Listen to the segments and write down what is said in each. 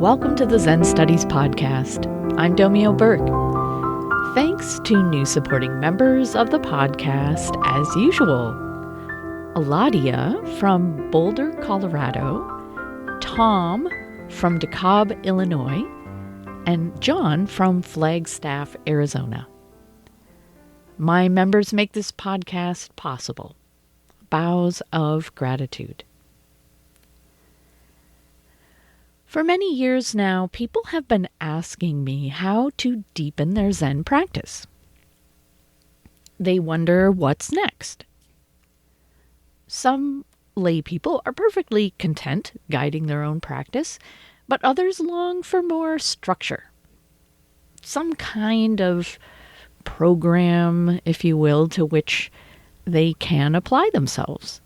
Welcome to the Zen Studies Podcast. I'm Domio Burke. Thanks to new supporting members of the podcast as usual. Aladia from Boulder, Colorado, Tom from DeKalb, Illinois, and John from Flagstaff, Arizona. My members make this podcast possible. Bows of gratitude. For many years now, people have been asking me how to deepen their Zen practice. They wonder what's next. Some lay people are perfectly content guiding their own practice, but others long for more structure. Some kind of program, if you will, to which they can apply themselves.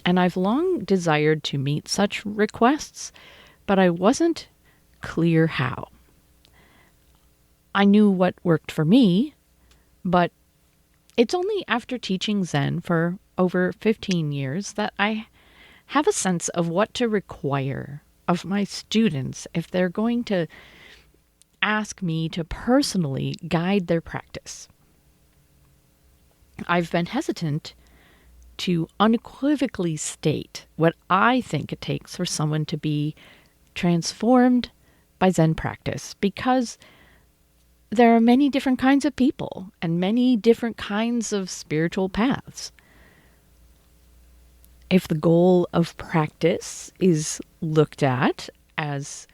And I've long desired to meet such requests, but I wasn't clear how. I knew what worked for me, but it's only after teaching Zen for over 15 years that I have a sense of what to require of my students if they're going to ask me to personally guide their practice. I've been hesitant to unequivocally state what I think it takes for someone to be transformed by Zen practice, because there are many different kinds of people and many different kinds of spiritual paths. If the goal of practice is looked at as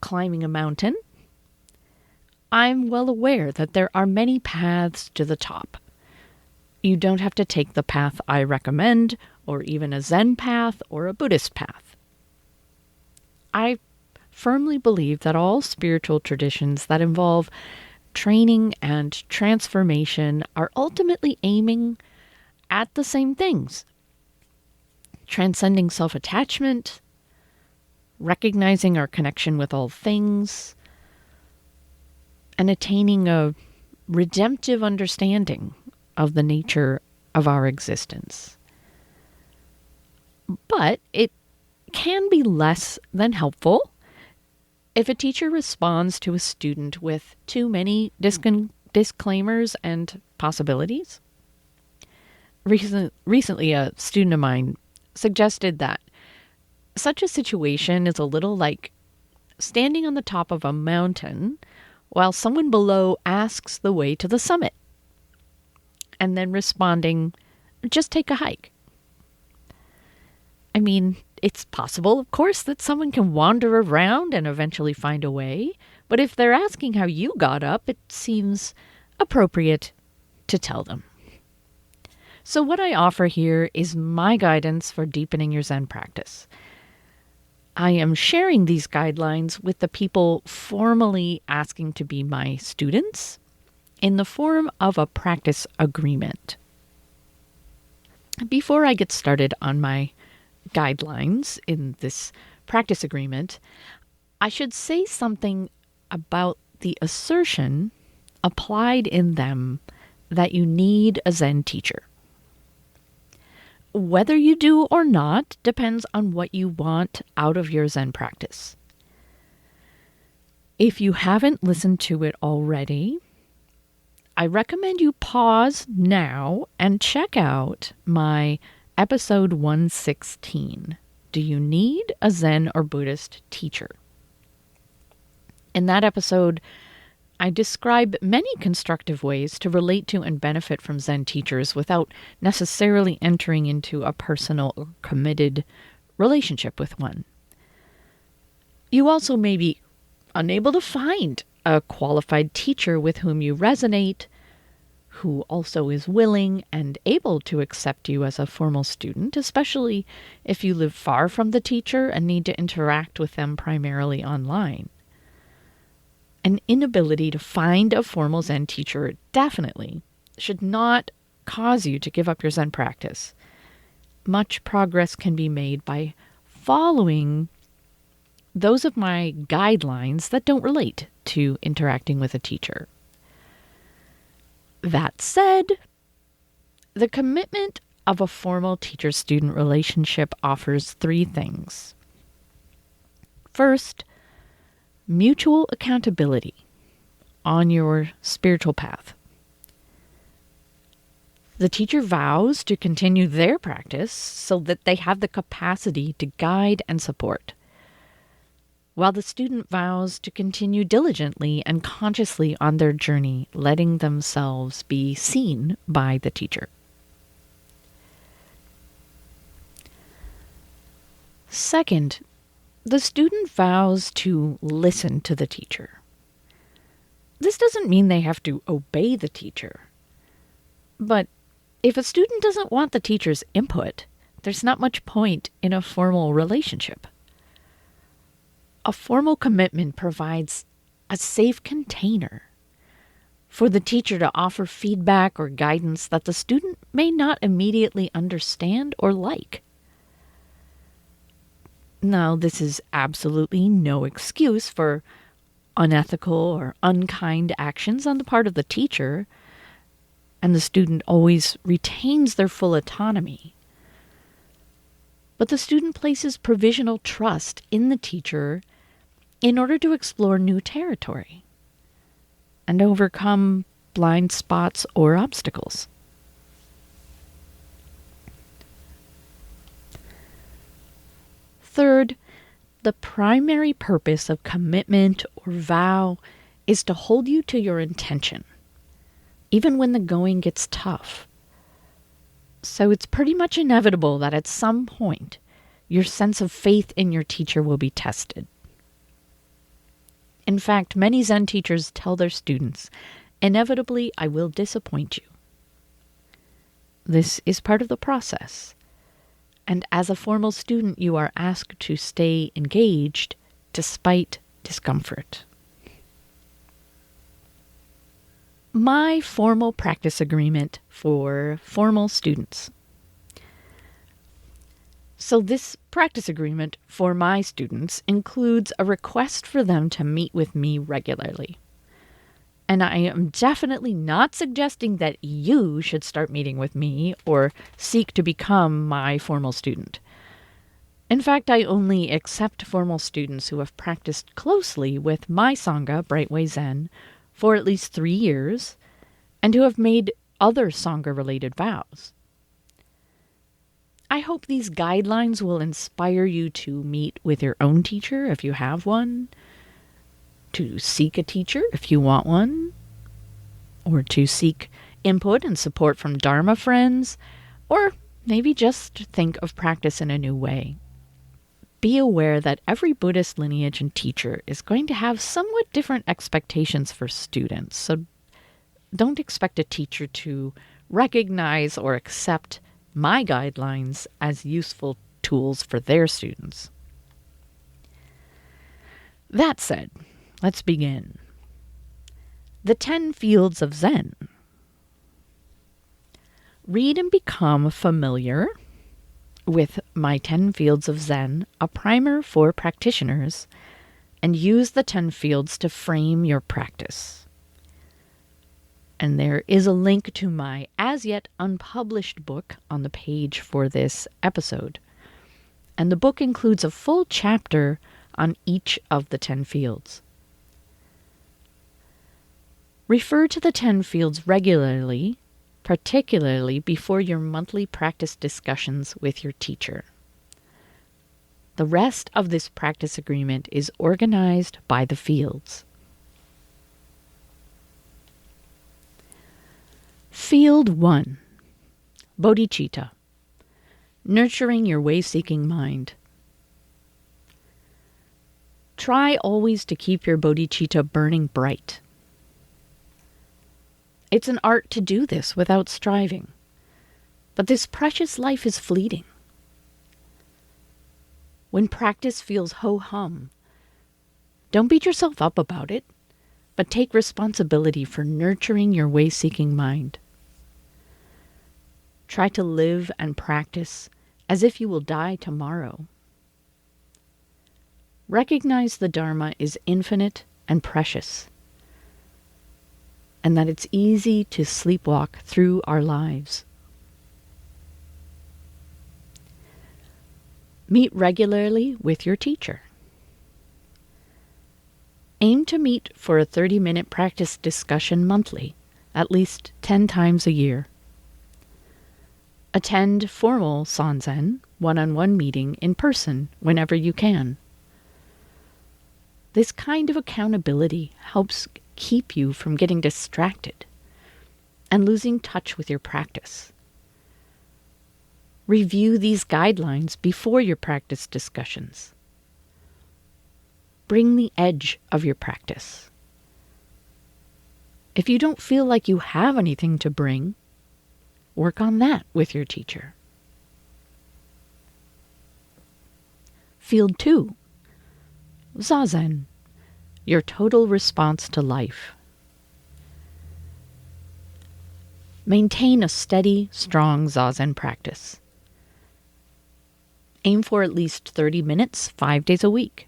climbing a mountain, I'm well aware that there are many paths to the top. You don't have to take the path I recommend, or even a Zen path or a Buddhist path. I firmly believe that all spiritual traditions that involve training and transformation are ultimately aiming at the same things: transcending self-attachment, recognizing our connection with all things, and attaining a redemptive understanding of the nature of our existence. But it can be less than helpful if a teacher responds to a student with too many disclaimers and possibilities. Recently, a student of mine suggested that such a situation is a little like standing on the top of a mountain while someone below asks the way to the summit, and then responding, "Just take a hike." I mean, it's possible, of course, that someone can wander around and eventually find a way, but if they're asking how you got up, it seems appropriate to tell them. So what I offer here is my guidance for deepening your Zen practice. I am sharing these guidelines with the people formally asking to be my students in the form of a practice agreement. Before I get started on my guidelines in this practice agreement, I should say something about the assertion applied in them that you need a Zen teacher. Whether you do or not depends on what you want out of your Zen practice. If you haven't listened to it already, I recommend you pause now and check out my episode 116. Do you need a Zen or Buddhist teacher? In that episode, I describe many constructive ways to relate to and benefit from Zen teachers without necessarily entering into a personal or committed relationship with one. You also may be unable to find a qualified teacher with whom you resonate, who also is willing and able to accept you as a formal student, especially if you live far from the teacher and need to interact with them primarily online. An inability to find a formal Zen teacher definitely should not cause you to give up your Zen practice. Much progress can be made by following those of my guidelines that don't relate to interacting with a teacher. That said, the commitment of a formal teacher-student relationship offers three things. First, mutual accountability on your spiritual path. The teacher vows to continue their practice so that they have the capacity to guide and support, while the student vows to continue diligently and consciously on their journey, letting themselves be seen by the teacher. Second, the student vows to listen to the teacher. This doesn't mean they have to obey the teacher, but if a student doesn't want the teacher's input, there's not much point in a formal relationship. A formal commitment provides a safe container for the teacher to offer feedback or guidance that the student may not immediately understand or like. Now, this is absolutely no excuse for unethical or unkind actions on the part of the teacher, and the student always retains their full autonomy. But the student places provisional trust in the teacher in order to explore new territory and overcome blind spots or obstacles. Third, the primary purpose of commitment or vow is to hold you to your intention, even when the going gets tough. So it's pretty much inevitable that at some point, your sense of faith in your teacher will be tested. In fact, many Zen teachers tell their students, inevitably, I will disappoint you. This is part of the process. And as a formal student, you are asked to stay engaged despite discomfort. My formal practice agreement for formal students. So this practice agreement for my students includes a request for them to meet with me regularly. And I am definitely not suggesting that you should start meeting with me or seek to become my formal student. In fact, I only accept formal students who have practiced closely with my Sangha, Brightway Zen, for at least 3 years, and who have made other Sangha-related vows. I hope these guidelines will inspire you to meet with your own teacher if you have one, to seek a teacher if you want one, or to seek input and support from Dharma friends, or maybe just think of practice in a new way. Be aware that every Buddhist lineage and teacher is going to have somewhat different expectations for students, so don't expect a teacher to recognize or accept my guidelines as useful tools for their students. That said, let's begin. The 10 Fields of Zen. Read and become familiar with my 10 Fields of Zen, a primer for practitioners, and use the 10 fields to frame your practice. And there is a link to my as yet unpublished book on the page for this episode. And the book includes a full chapter on each of the 10 fields. Refer to the 10 fields regularly, particularly before your monthly practice discussions with your teacher. The rest of this practice agreement is organized by the fields. Field 1. Bodhicitta. Nurturing your way-seeking mind. Try always to keep your bodhicitta burning bright. It's an art to do this without striving, but this precious life is fleeting. When practice feels ho-hum, don't beat yourself up about it, but take responsibility for nurturing your way-seeking mind. Try to live and practice as if you will die tomorrow. Recognize the Dharma is infinite and precious, and that it's easy to sleepwalk through our lives. Meet regularly with your teacher. Aim to meet for a 30-minute practice discussion monthly, at least 10 times a year. Attend formal Sanzen one-on-one meeting in person whenever you can. This kind of accountability helps keep you from getting distracted and losing touch with your practice. Review these guidelines before your practice discussions. Bring the edge of your practice. If you don't feel like you have anything to bring, work on that with your teacher. Field 2. Zazen, your total response to life. Maintain a steady, strong Zazen practice. Aim for at least 30 minutes, 5 days a week.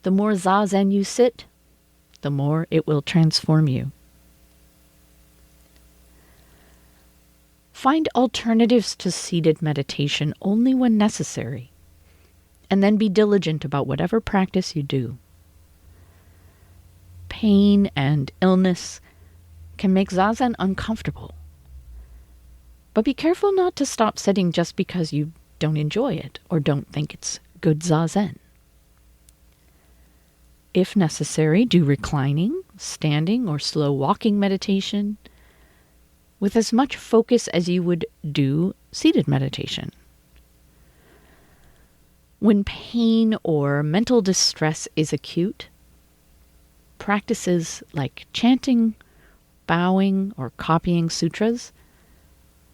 The more Zazen you sit, the more it will transform you. Find alternatives to seated meditation only when necessary, and then be diligent about whatever practice you do. Pain and illness can make Zazen uncomfortable, but be careful not to stop sitting just because you don't enjoy it or don't think it's good Zazen. If necessary, do reclining, standing, or slow walking meditation with as much focus as you would do seated meditation. When pain or mental distress is acute, practices like chanting, bowing, or copying sutras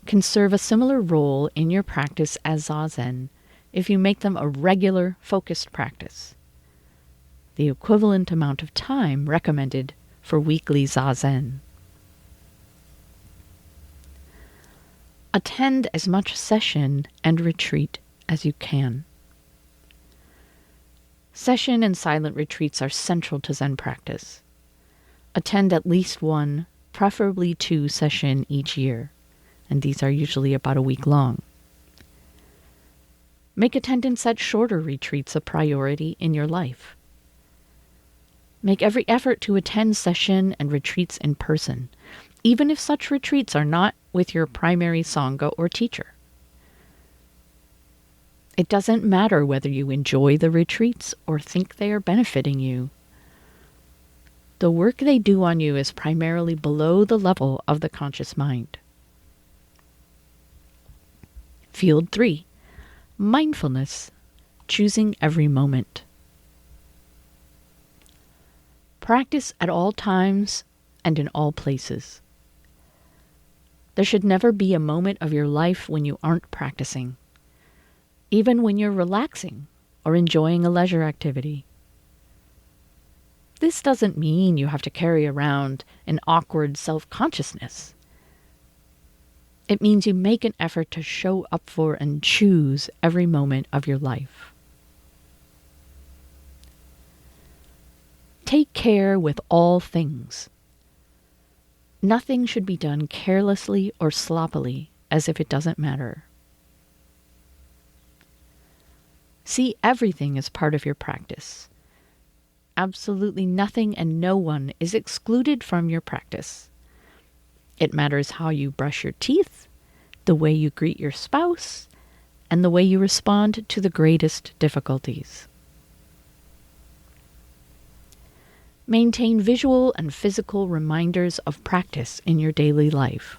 can serve a similar role in your practice as Zazen if you make them a regular, focused practice, the equivalent amount of time recommended for weekly Zazen. Attend as much session and retreat as you can. Session and silent retreats are central to Zen practice. Attend at least one, preferably 2 sessions each year, and these are usually about a week long. Make attendance at shorter retreats a priority in your life. Make every effort to attend session and retreats in person, even if such retreats are not with your primary Sangha or teacher. It doesn't matter whether you enjoy the retreats or think they are benefiting you. The work they do on you is primarily below the level of the conscious mind. Field 3. Mindfulness, choosing every moment. Practice at all times and in all places. There should never be a moment of your life when you aren't practicing, even when you're relaxing or enjoying a leisure activity. This doesn't mean you have to carry around an awkward self-consciousness. It means you make an effort to show up for and choose every moment of your life. Take care with all things. Nothing should be done carelessly or sloppily, as if it doesn't matter. See everything as part of your practice. Absolutely nothing and no one is excluded from your practice. It matters how you brush your teeth, the way you greet your spouse, and the way you respond to the greatest difficulties. Maintain visual and physical reminders of practice in your daily life.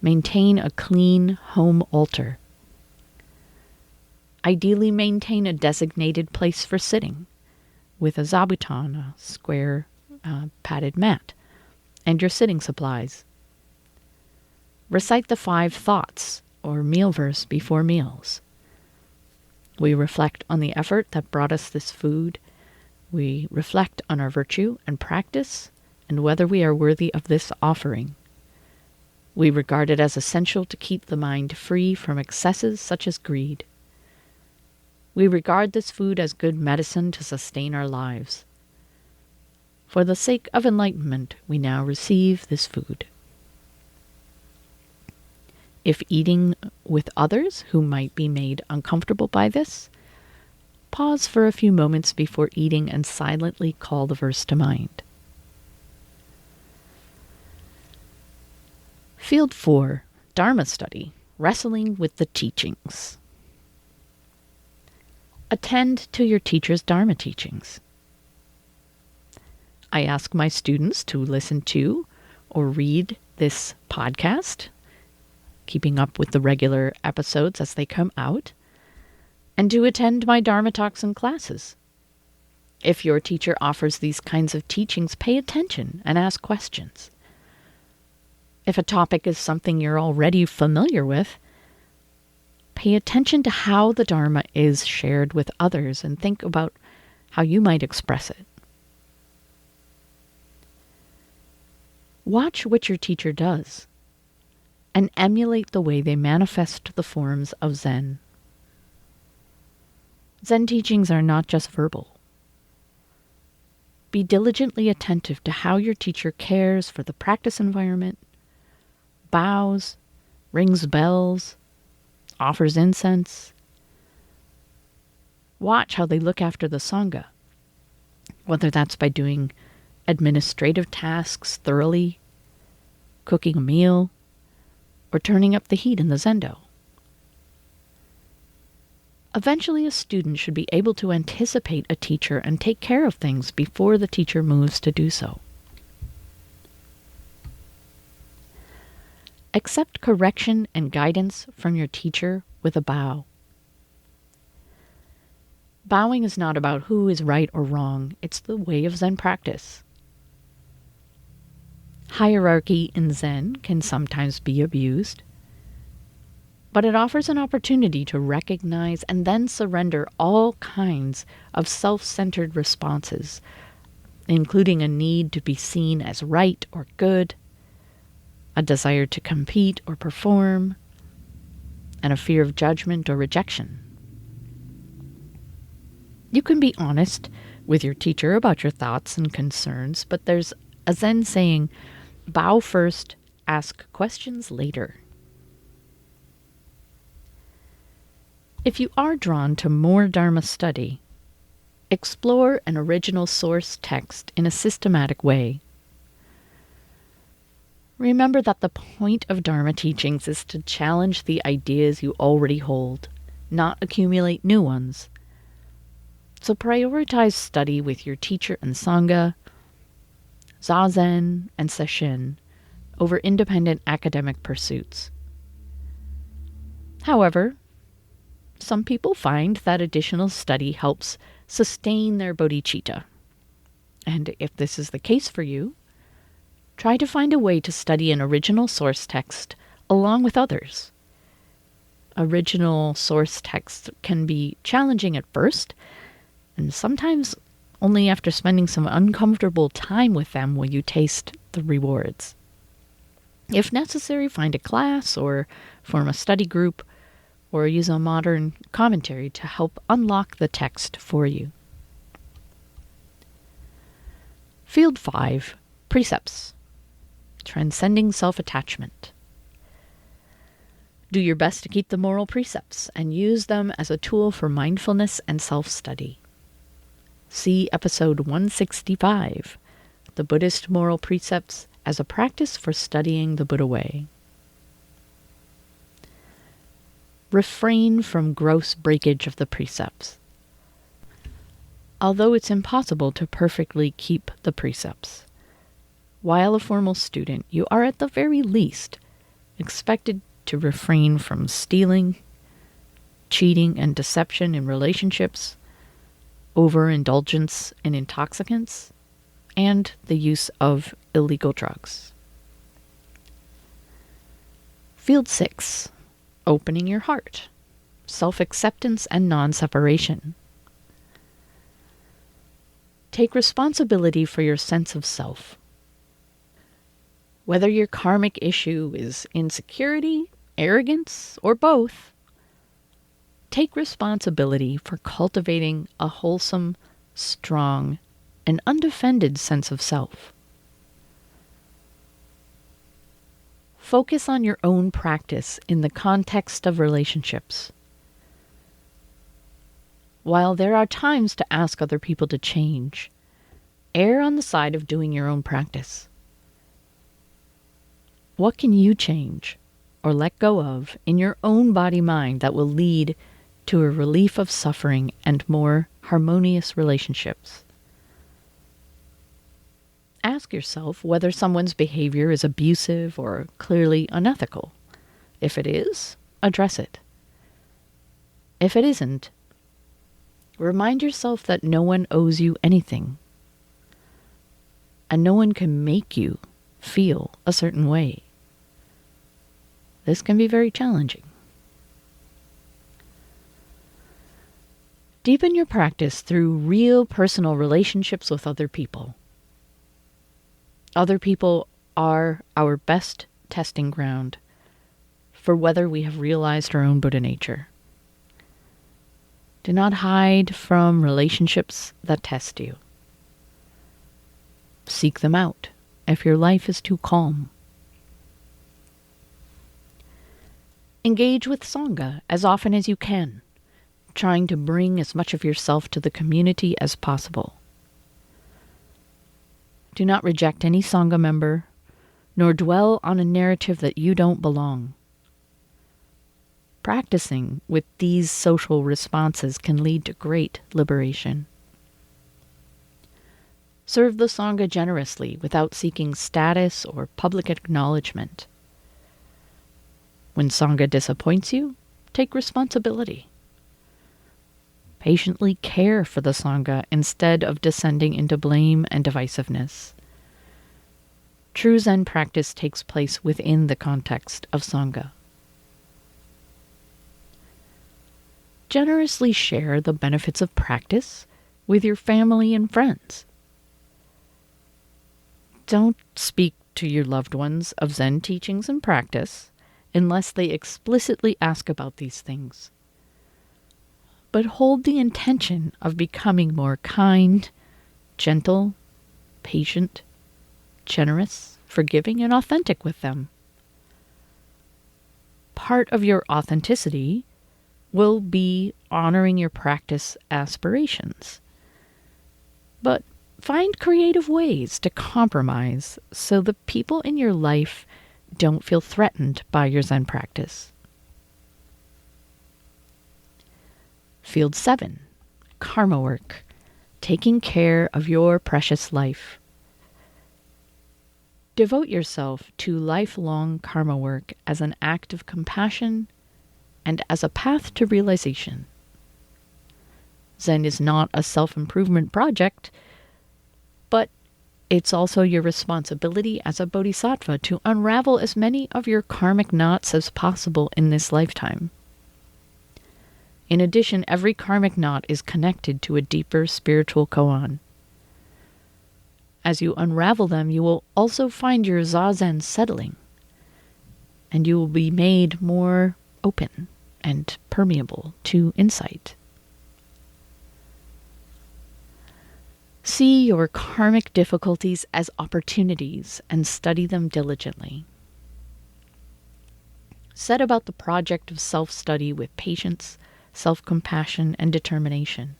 Maintain a clean home altar. Ideally, maintain a designated place for sitting, with a zabuton, a square padded mat, and your sitting supplies. Recite the 5 thoughts, or meal verse, before meals. We reflect on the effort that brought us this food. We reflect on our virtue and practice, and whether we are worthy of this offering. We regard it as essential to keep the mind free from excesses such as greed. We regard this food as good medicine to sustain our lives. For the sake of enlightenment, we now receive this food. If eating with others who might be made uncomfortable by this, pause for a few moments before eating and silently call the verse to mind. Field 4, Dharma Study, Wrestling with the Teachings. Attend to your teacher's Dharma teachings. I ask my students to listen to or read this podcast, keeping up with the regular episodes as they come out, and to attend my Dharma talks and classes. If your teacher offers these kinds of teachings, pay attention and ask questions. If a topic is something you're already familiar with, pay attention to how the Dharma is shared with others and think about how you might express it. Watch what your teacher does and emulate the way they manifest the forms of Zen. Zen teachings are not just verbal. Be diligently attentive to how your teacher cares for the practice environment, bows, rings bells, offers incense. Watch how they look after the Sangha, whether that's by doing administrative tasks thoroughly, cooking a meal, or turning up the heat in the zendo. Eventually, a student should be able to anticipate a teacher and take care of things before the teacher moves to do so. Accept correction and guidance from your teacher with a bow. Bowing is not about who is right or wrong. It's the way of Zen practice. Hierarchy in Zen can sometimes be abused, but it offers an opportunity to recognize and then surrender all kinds of self-centered responses, including a need to be seen as right or good, a desire to compete or perform, and a fear of judgment or rejection. You can be honest with your teacher about your thoughts and concerns, but there's a Zen saying, bow first, ask questions later. If you are drawn to more Dharma study, explore an original source text in a systematic way. Remember that the point of Dharma teachings is to challenge the ideas you already hold, not accumulate new ones. So prioritize study with your teacher and Sangha, Zazen and Sesshin, over independent academic pursuits. However, some people find that additional study helps sustain their bodhicitta. And if this is the case for you, try to find a way to study an original source text along with others. Original source texts can be challenging at first, and sometimes only after spending some uncomfortable time with them will you taste the rewards. If necessary, find a class or form a study group or use a modern commentary to help unlock the text for you. Field 5, Precepts. Transcending self-attachment. Do your best to keep the moral precepts and use them as a tool for mindfulness and self-study. See episode 165, The Buddhist Moral Precepts as a Practice for Studying the Buddha Way. Refrain from gross breakage of the precepts. Although it's impossible to perfectly keep the precepts, while a formal student, you are at the very least expected to refrain from stealing, cheating and deception in relationships, overindulgence in intoxicants, and the use of illegal drugs. Field 6, Opening your heart, self-acceptance and non-separation. Take responsibility for your sense of self. Whether your karmic issue is insecurity, arrogance, or both, take responsibility for cultivating a wholesome, strong, and undefended sense of self. Focus on your own practice in the context of relationships. while there are times to ask other people to change, err on the side of doing your own practice. What can you change or let go of in your own body-mind that will lead to a relief of suffering and more harmonious relationships? Ask yourself whether someone's behavior is abusive or clearly unethical. If it is, address it. If it isn't, remind yourself that no one owes you anything, and no one can make you feel a certain way. This can be very challenging. Deepen your practice through real personal relationships with other people. Other people are our best testing ground for whether we have realized our own Buddha nature. Do not hide from relationships that test you. Seek them out if your life is too calm. Engage with Sangha as often as you can, trying to bring as much of yourself to the community as possible. Do not reject any Sangha member, nor dwell on a narrative that you don't belong. Practicing with these social responses can lead to great liberation. Serve the Sangha generously without seeking status or public acknowledgement. When Sangha disappoints you, take responsibility. Patiently care for the Sangha instead of descending into blame and divisiveness. True Zen practice takes place within the context of Sangha. Generously share the benefits of practice with your family and friends. Don't speak to your loved ones of Zen teachings and practice unless they explicitly ask about these things. But hold the intention of becoming more kind, gentle, patient, generous, forgiving, and authentic with them. Part of your authenticity will be honoring your practice aspirations. But find creative ways to compromise so the people in your life don't feel threatened by your Zen practice. Field 7, Karma Work, taking care of your precious life. Devote yourself to lifelong karma work as an act of compassion and as a path to realization. Zen is not a self-improvement project, but it's also your responsibility as a bodhisattva to unravel as many of your karmic knots as possible in this lifetime. In addition, every karmic knot is connected to a deeper spiritual koan. As you unravel them, you will also find your zazen settling, and you will be made more open and permeable to insight. See your karmic difficulties as opportunities and study them diligently. Set about the project of self-study with patience, self-compassion, and determination.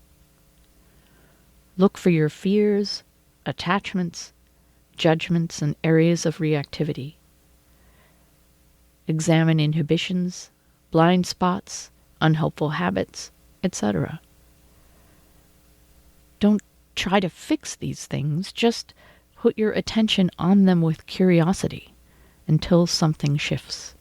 Look for your fears, attachments, judgments, and areas of reactivity. Examine inhibitions, blind spots, unhelpful habits, etc. Don't try to fix these things, just put your attention on them with curiosity until something shifts.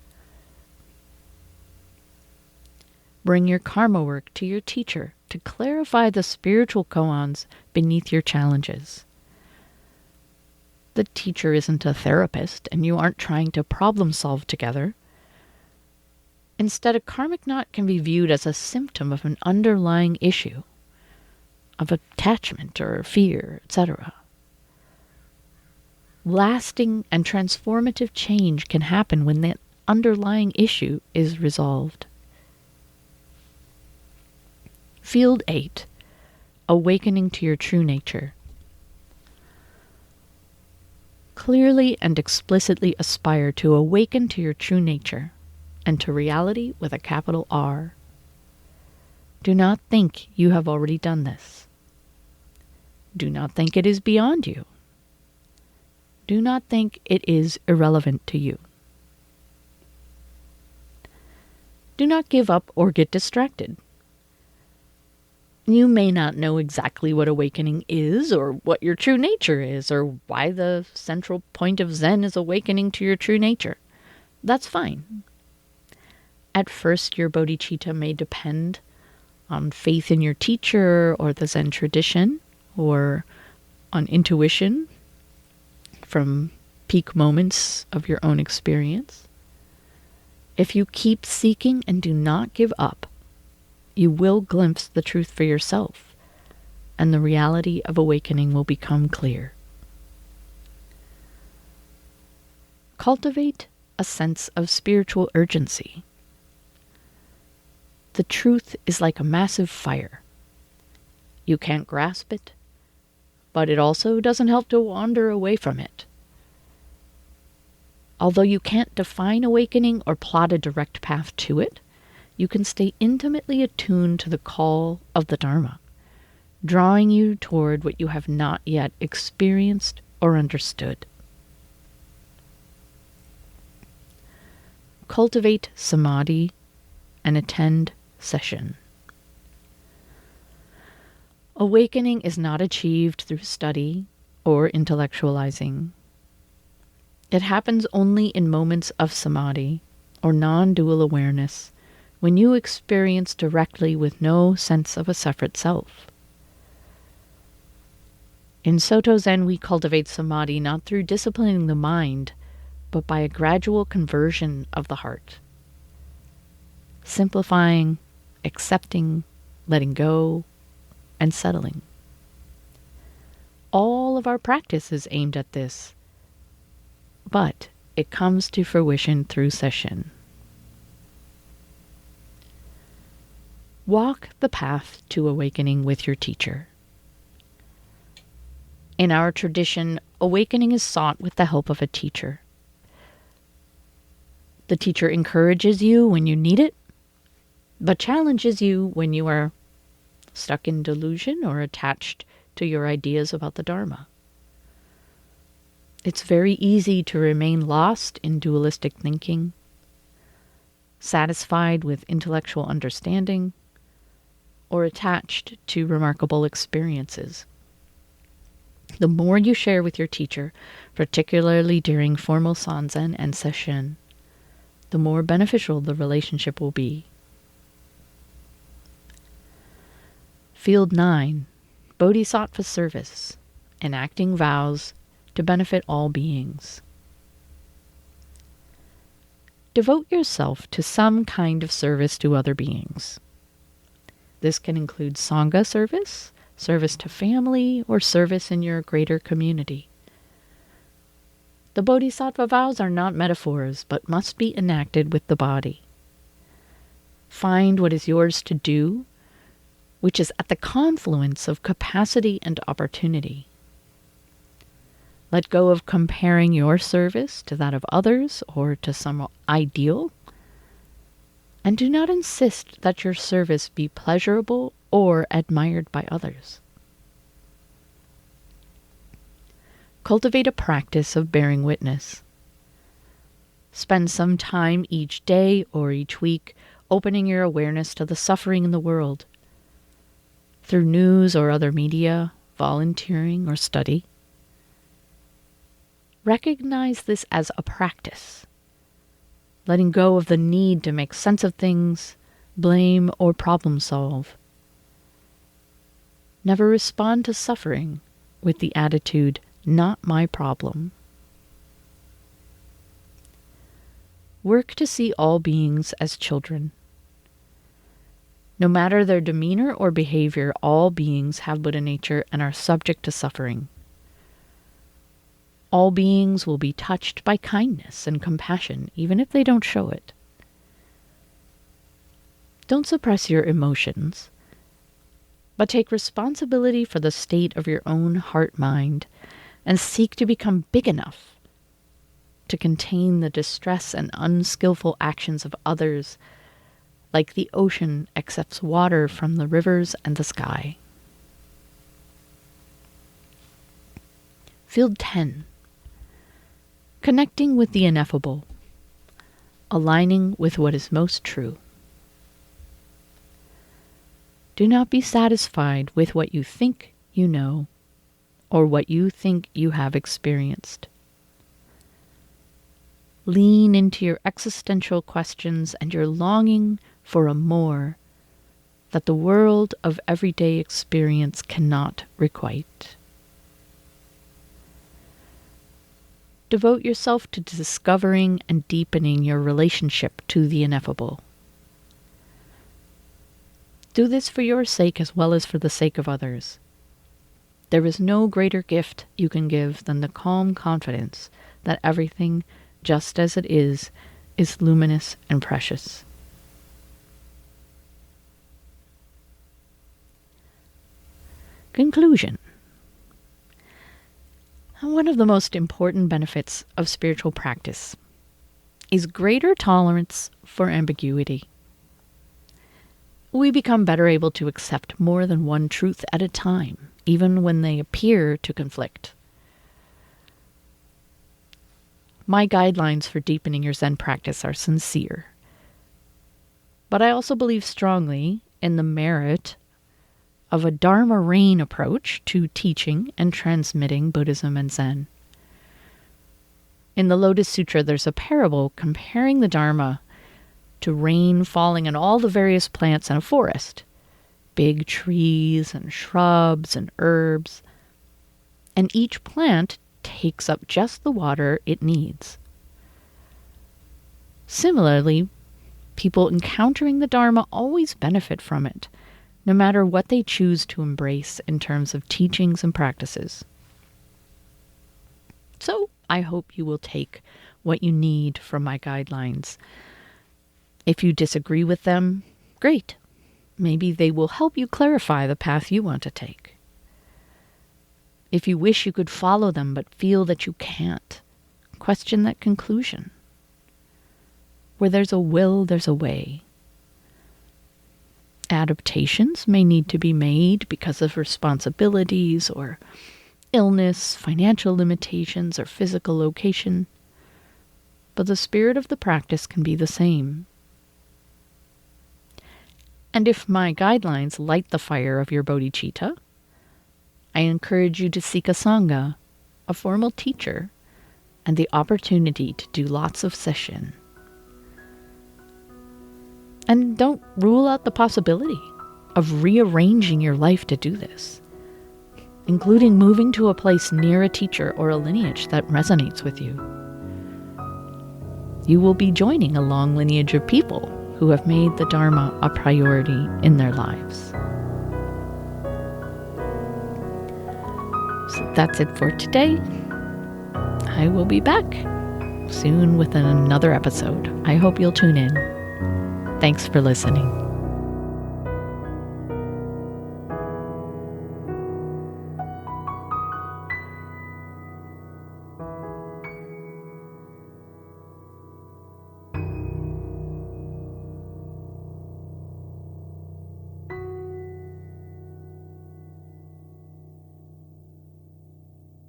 Bring your karma work to your teacher to clarify the spiritual koans beneath your challenges. The teacher isn't a therapist, and you aren't trying to problem solve together. Instead, a karmic knot can be viewed as a symptom of an underlying issue, of attachment or fear, etc. Lasting and transformative change can happen when that underlying issue is resolved. Field 8, Awakening to your true nature. Clearly and explicitly aspire to awaken to your true nature and to reality with a capital R. Do not think you have already done this. Do not think it is beyond you. Do not think it is irrelevant to you. Do not give up or get distracted. You may not know exactly what awakening is, or what your true nature is, or why the central point of Zen is awakening to your true nature. That's fine. At first, your bodhicitta may depend on faith in your teacher or the Zen tradition, or on intuition from peak moments of your own experience. If you keep seeking and do not give up, you will glimpse the truth for yourself, and the reality of awakening will become clear. Cultivate a sense of spiritual urgency. The truth is like a massive fire. You can't grasp it, but it also doesn't help to wander away from it. Although you can't define awakening or plot a direct path to it, you can stay intimately attuned to the call of the Dharma, drawing you toward what you have not yet experienced or understood. Cultivate samadhi and attend session. Awakening is not achieved through study or intellectualizing. It happens only in moments of samadhi or non-dual awareness, when you experience directly with no sense of a separate self. In Soto Zen, we cultivate samadhi not through disciplining the mind, but by a gradual conversion of the heart. Simplifying, accepting, letting go, and settling. All of our practice is aimed at this, but it comes to fruition through session. Walk the path to awakening with your teacher. In our tradition, awakening is sought with the help of a teacher. The teacher encourages you when you need it, but challenges you when you are stuck in delusion or attached to your ideas about the Dharma. It's very easy to remain lost in dualistic thinking, satisfied with intellectual understanding, or attached to remarkable experiences. The more you share with your teacher, particularly during formal sanzen and session, the more beneficial the relationship will be. Field 9, Bodhisattva Service, enacting vows to benefit all beings. Devote yourself to some kind of service to other beings. This can include Sangha service, service to family, or service in your greater community. The Bodhisattva vows are not metaphors, but must be enacted with the body. Find what is yours to do, which is at the confluence of capacity and opportunity. Let go of comparing your service to that of others or to some ideal, and do not insist that your service be pleasurable or admired by others. Cultivate a practice of bearing witness. Spend some time each day or each week opening your awareness to the suffering in the world through news or other media, volunteering or study. Recognize this as a practice, letting go of the need to make sense of things, blame, or problem solve. Never respond to suffering with the attitude, "not my problem." Work to see all beings as children. No matter their demeanor or behavior, all beings have Buddha nature and are subject to suffering. All beings will be touched by kindness and compassion, even if they don't show it. Don't suppress your emotions, but take responsibility for the state of your own heart-mind and seek to become big enough to contain the distress and unskillful actions of others like the ocean accepts water from the rivers and the sky. Field 10. Connecting with the ineffable. Aligning with what is most true. Do not be satisfied with what you think you know or what you think you have experienced. Lean into your existential questions and your longing for a more that the world of everyday experience cannot requite. Devote yourself to discovering and deepening your relationship to the ineffable. Do this for your sake as well as for the sake of others. There is no greater gift you can give than the calm confidence that everything, just as it is luminous and precious. Conclusion. One of the most important benefits of spiritual practice is greater tolerance for ambiguity. We become better able to accept more than one truth at a time, even when they appear to conflict. My guidelines for deepening your Zen practice are sincere, but I also believe strongly in the merit of a Dharma rain approach to teaching and transmitting Buddhism and Zen. In the Lotus Sutra, there's a parable comparing the Dharma to rain falling on all the various plants in a forest, big trees and shrubs and herbs, and each plant takes up just the water it needs. Similarly, people encountering the Dharma always benefit from it, no matter what they choose to embrace in terms of teachings and practices. So I hope you will take what you need from my guidelines. If you disagree with them, great. Maybe they will help you clarify the path you want to take. If you wish you could follow them but feel that you can't, question that conclusion. Where there's a will, there's a way. Adaptations may need to be made because of responsibilities or illness, financial limitations, or physical location, but the spirit of the practice can be the same. And if my guidelines light the fire of your bodhicitta, I encourage you to seek a sangha, a formal teacher, and the opportunity to do lots of sesshin. And don't rule out the possibility of rearranging your life to do this, including moving to a place near a teacher or a lineage that resonates with you. You will be joining a long lineage of people who have made the Dharma a priority in their lives. So that's it for today. I will be back soon with another episode. I hope you'll tune in. Thanks for listening.